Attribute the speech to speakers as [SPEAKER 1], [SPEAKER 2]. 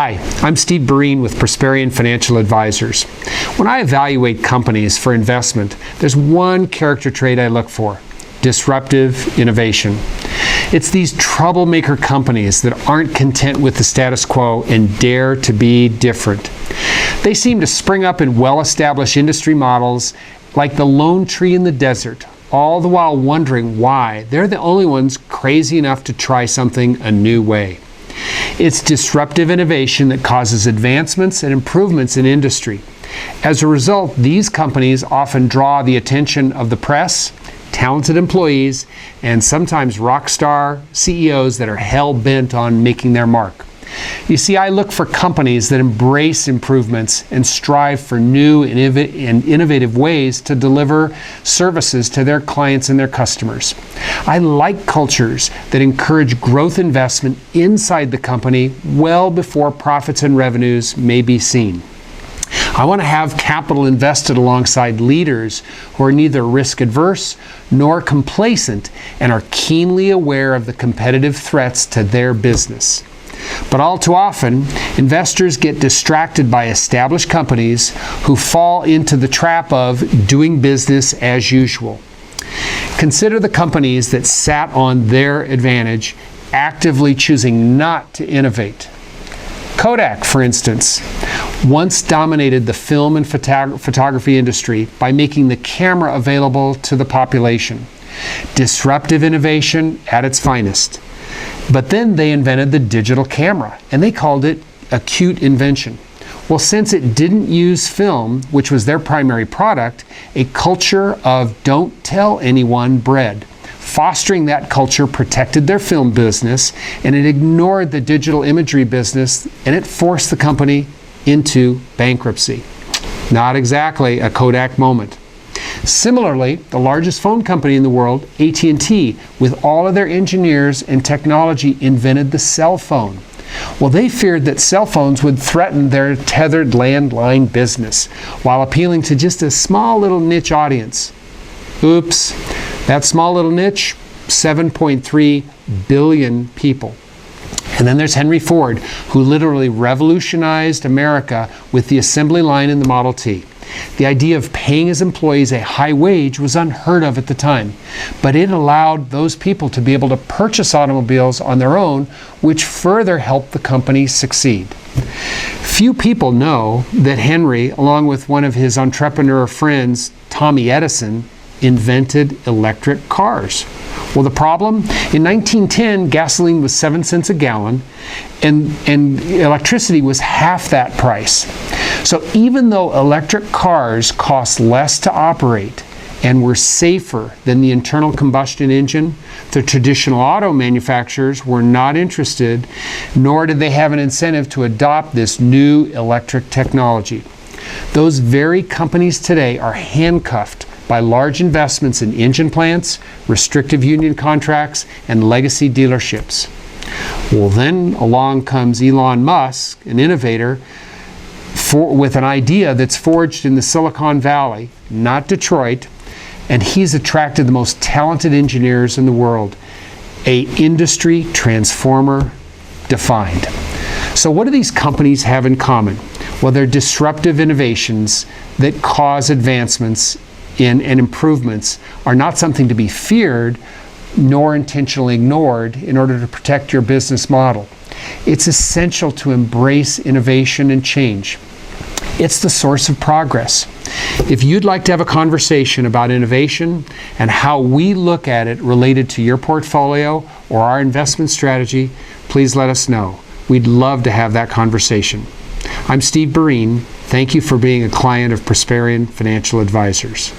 [SPEAKER 1] Hi, I'm Steve Breen with Prosperion Financial Advisors. When I evaluate companies for investment, there's one character trait I look for: disruptive innovation. It's these troublemaker companies that aren't content with the status quo and dare to be different. They seem to spring up in well-established industry models like the lone tree in the desert, all the while wondering why they're the only ones crazy enough to try something a new way. It's disruptive innovation that causes advancements and improvements in industry. As a result, these companies often draw the attention of the press, talented employees, and sometimes rock star CEOs that are hell-bent on making their mark. You see, I look for companies that embrace improvements and strive for new and innovative ways to deliver services to their clients and their customers. I like cultures that encourage growth investment inside the company well before profits and revenues may be seen. I want to have capital invested alongside leaders who are neither risk adverse nor complacent and are keenly aware of the competitive threats to their business. But all too often, investors get distracted by established companies who fall into the trap of doing business as usual. Consider the companies that sat on their advantage, actively choosing not to innovate. Kodak, for instance, once dominated the film and photography industry by making the camera available to the population. Disruptive innovation at its finest. But then they invented the digital camera, and they called it a cute invention. Well, since it didn't use film, which was their primary product, a culture of don't tell anyone bred. Fostering that culture protected their film business, and it ignored the digital imagery business, and it forced the company into bankruptcy. Not exactly a Kodak moment. Similarly, the largest phone company in the world, AT&T, with all of their engineers and technology, invented the cell phone. Well, they feared that cell phones would threaten their tethered landline business while appealing to just a small little niche audience. Oops, that small little niche, 7.3 billion people. And then there's Henry Ford, who literally revolutionized America with the assembly line in the Model T. The idea of paying his employees a high wage was unheard of at the time, but it allowed those people to be able to purchase automobiles on their own, which further helped the company succeed. Few people know that Henry, along with one of his entrepreneur friends, Tommy Edison, invented electric cars. Well, the problem? In 1910, gasoline was 7 cents a gallon, and electricity was half that price. So even though electric cars cost less to operate and were safer than the internal combustion engine, the traditional auto manufacturers were not interested, nor did they have an incentive to adopt this new electric technology. Those very companies today are handcuffed by large investments in engine plants, restrictive union contracts, and legacy dealerships. Well, then along comes Elon Musk, an innovator, with an idea that's forged in the Silicon Valley, not Detroit, and he's attracted the most talented engineers in the world. An industry transformer defined. So what do these companies have in common? Well, they're disruptive innovations that cause advancements and improvements are not something to be feared nor intentionally ignored in order to protect your business model. It's essential to embrace innovation and change. It's the source of progress. If you'd like to have a conversation about innovation and how we look at it related to your portfolio or our investment strategy, please let us know. We'd love to have that conversation. I'm Steve Breen. Thank you for being a client of Prosperion Financial Advisors.